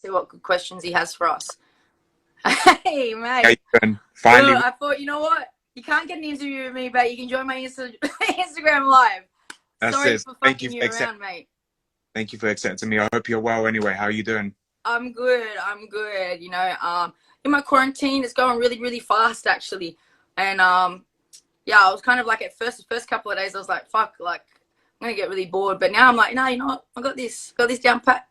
see what good questions he has for us. Hey, mate. How you doing? Finally. I thought, you know what? You can't get an interview with me, but you can join my Instagram live. That's Sorry it. for Thank you fucking for you around, mate. Thank you for accepting me. I hope you're well anyway. How are you doing? I'm good. I'm good. You know, in my quarantine, it's going really, really fast, actually. And, yeah, I was kind of like, at first, the first couple of days, I was like, fuck, like, I'm going to get really bored. But now I'm like, no, you know what? I got this down pat.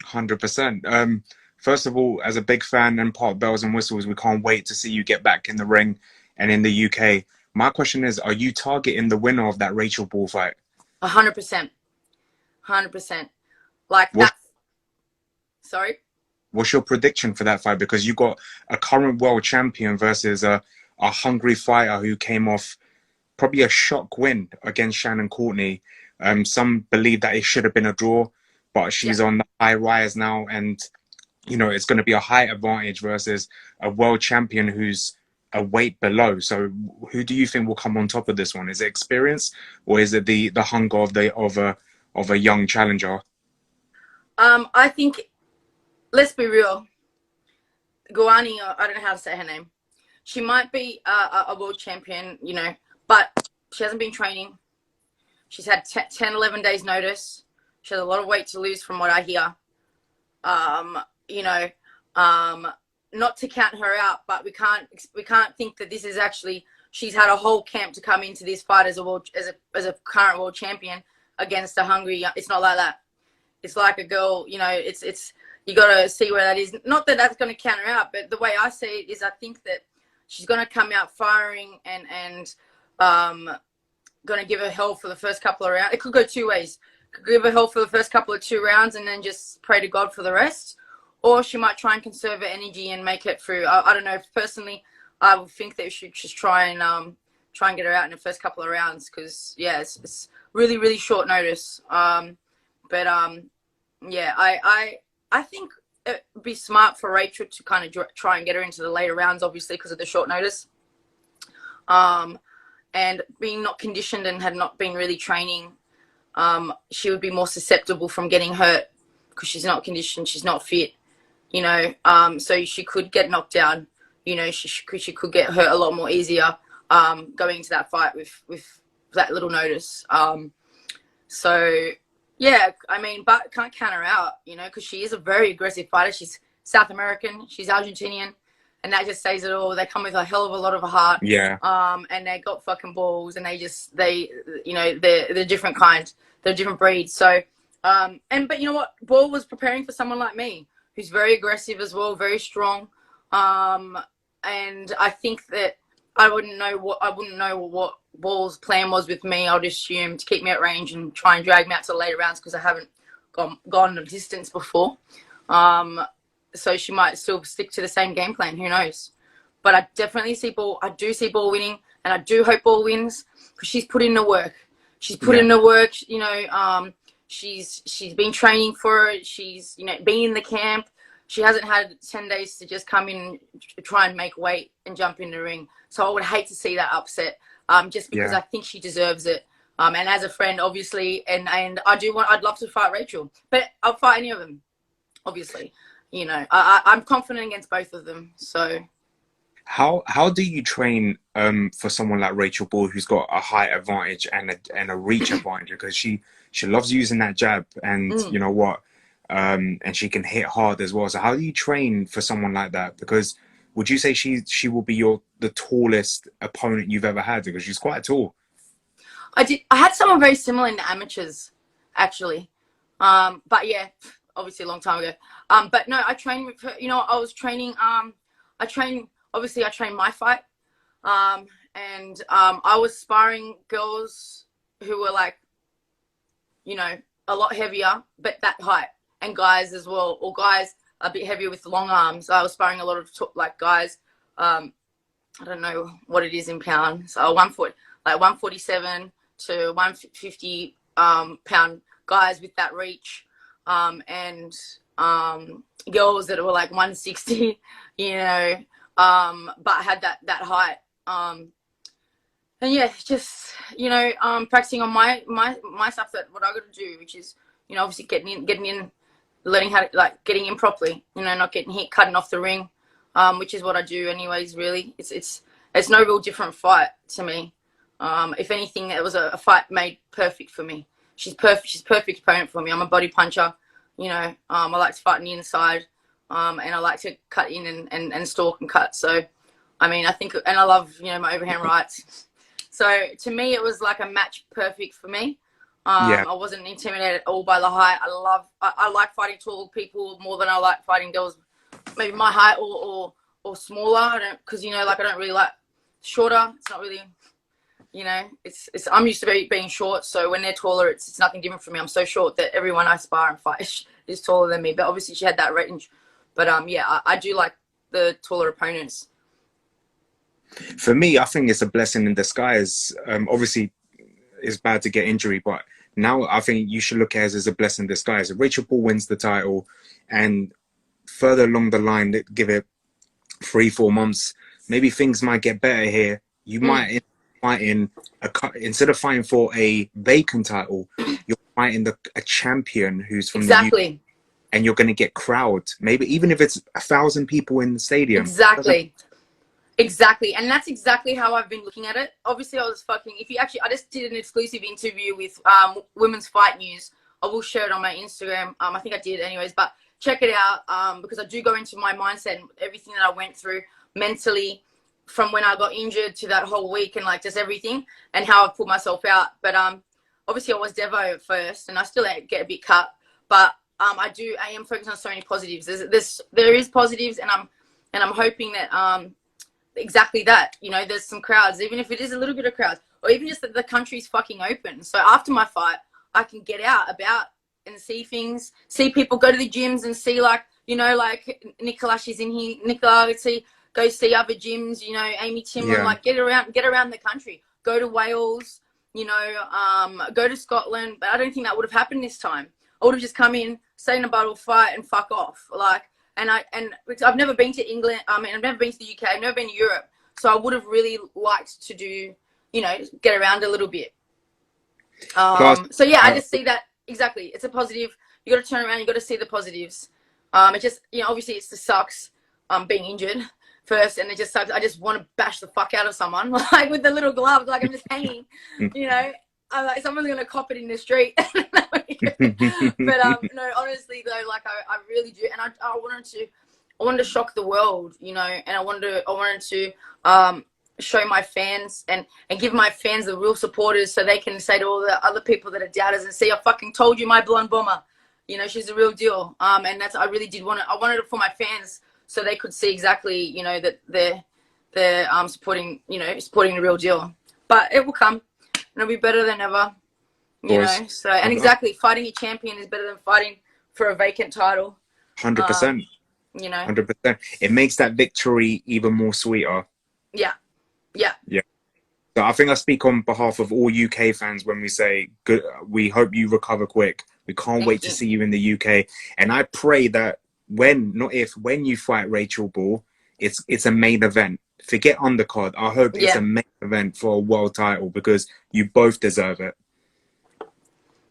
100%. First of all, as a big fan and part of Bells and Whistles, we can't wait to see you get back in the ring and in the UK. My question is, are you targeting the winner of that Rachel Ball fight? 100%. 100%. Like What's, that. Sorry? what's your prediction for that fight? Because you got a current world champion versus a hungry fighter who came off probably a shock win against Shannon Courtney. Some believe that it should have been a draw, but she's on the high rise now, and you know it's going to be a height advantage versus a world champion who's a weight below. So, who do you think will come on top of this one? Is it experience, or is it the hunger of a young challenger? I think, let's be real. Guanini, I don't know how to say her name. She might be a world champion, you know, but she hasn't been training. She's had 10, 11 days notice. She has a lot of weight to lose from what I hear. You know, not to count her out, but we can't think that this is actually, she's had a whole camp to come into this fight as a current world champion against a hungry. It's not like that. It's like a girl, you know, it's you got to see where that is. Not that that's going to count her out, but the way I see it is I think that she's going to come out firing and going to give her hell for the first couple of rounds. It could go two ways. Could give her hell for the first couple of 2 rounds and then just pray to God for the rest. Or she might try and conserve her energy and make it through. I don't know. Personally, I would think that we should just try and get her out in the first couple of rounds because, yeah, it's really, really short notice. Yeah, I think it would be smart for Rachel to kind of try and get her into the later rounds, obviously, because of the short notice. And being not conditioned and had not been really training, she would be more susceptible from getting hurt because she's not conditioned, she's not fit, you know. So she could get knocked down, you know. She could get hurt a lot more easier going into that fight with that little notice. So yeah, I mean, but can't count her out, you know, because she is a very aggressive fighter. She's South American, she's Argentinian, and that just says it all. They come with a hell of a lot of a heart. Yeah. And they got fucking balls, and you know, they're different kind. They're different breeds. So, but you know what? Ball was preparing for someone like me, who's very aggressive as well, very strong. And I think that I wouldn't know what Ball's plan was with me. I would assume to keep me at range and try and drag me out to the later rounds because I haven't gone a distance before. So she might still stick to the same game plan. Who knows? But I definitely see Ball. I do see Ball winning, and I do hope Ball wins because she's put in the work. She's put in the work. You know, she's been training for it. She's, you know, been in the camp. She hasn't had 10 days to just come in and try and make weight and jump in the ring. So I would hate to see that upset, just because I think she deserves it. And as a friend, obviously, and I'd love to fight Rachel, but I'll fight any of them, obviously. You know, I'm confident against both of them. So How do you train for someone like Rachel Ball, who's got a height advantage and a reach advantage, because she loves using that jab, and you know what, and she can hit hard as well. So how do you train for someone like that? Because would you say she will be the tallest opponent you've ever had, because she's quite tall? I had someone very similar in the amateurs, actually. But yeah, obviously a long time ago. But no, I trained with her. You know, I was training. I trained my fight. And I was sparring girls who were like, you know, a lot heavier, but that height, and guys as well, or guys a bit heavier with long arms. I was sparring a lot of like guys. I don't know what it is in pounds. So 147 to 150 pound guys with that reach, and girls that were like 160, you know, but had that height. And yeah, just, you know, practicing on my stuff, that what I got to do, which is, you know, obviously getting in learning how to, like, getting in properly, you know, not getting hit, cutting off the ring, which is what I do anyways, really. It's no real different fight to me. If anything, it was a fight made perfect for me. She's perfect. She's a perfect opponent for me. I'm a body puncher, you know. I like to fight on the inside, and I like to cut in and stalk and cut. So, I mean, I think, and I love, you know, my overhand rights. So to me, it was like a match perfect for me. Yeah. I wasn't intimidated at all by the height. I like fighting tall people more than I like fighting girls, maybe my height or smaller. I don't, because, you know, like, I don't really like shorter. It's not really, you know, it's I'm used to being short. So when they're taller, it's nothing different for me. I'm so short that everyone I spar and fight is taller than me. But obviously she had that range. But yeah, I do like the taller opponents. For me, I think it's a blessing in disguise. Obviously, it's bad to get injury, but now I think you should look at it as a blessing in disguise. If Rachel Ball wins the title, and further along the line, give it 3-4 months, maybe things might get better here. You might fighting instead of fighting for a vacant title, you're fighting a champion who's from the UK, and you're going to get crowds. Maybe even if it's 1,000 people in the stadium. Exactly, and that's exactly how I've been looking at it. Obviously, I just did an exclusive interview with Women's Fight News. I will share it on my Instagram. I think I did anyways, but check it out, because I do go into my mindset and everything that I went through mentally from when I got injured to that whole week, and like just everything and how I pulled myself out. But obviously I was Devo at first, and I still get a bit cut, but I am focused on so many positives. There is positives, and I'm hoping that exactly that, you know, there's some crowds, even if it is a little bit of crowds, or even just that the country's fucking open. So after my fight, I can get out about and see things, see people, go to the gyms and see, like, you know, like Nicola, she's in here, Nicola, go see other gyms, you know, Amy Timlin, like get around the country, go to Wales, you know, go to Scotland. But I don't think that would have happened this time. I would have just come in, stay in a battle, fight, and fuck off. Like, and I've never been to England. I mean, I've never been to the UK. I've never been to Europe. So I would have really liked to do, you know, get around a little bit. So yeah, I just see that exactly. It's a positive. You got to turn around. You got to see the positives. It just, you know, obviously it just sucks being injured first, and it just sucks. I just want to bash the fuck out of someone, like with the little gloves, like I'm just hanging, you know. I'm like, someone's gonna cop it in the street. But no, honestly though, like I really do, and I wanted to shock the world, you know, and I wanted to show my fans and give my fans the real supporters, so they can say to all the other people that are doubters, and see, I fucking told you, my blonde bomber, you know, she's the real deal. And that's, I really did I wanted it for my fans, so they could see exactly, you know, that they're supporting the real deal. But it will come. It'll be better than ever, you know. So, and exactly, fighting a champion is better than fighting for a vacant title. 100%. You know, 100%. It makes that victory even more sweeter. Yeah. So I think I speak on behalf of all UK fans when we say, good. We hope you recover quick. We can't wait to see you in the UK, and I pray that when you fight Rachel Ball, it's a main event. Forget undercard. I hope it's a main event for a world title, because you both deserve it.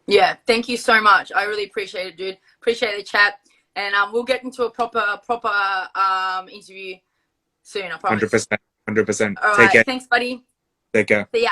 Yeah, thank you so much. I really appreciate it, dude. Appreciate the chat, and we'll get into a proper interview soon. I promise. 100%. All right, Take care. thanks, buddy. Take care. See ya.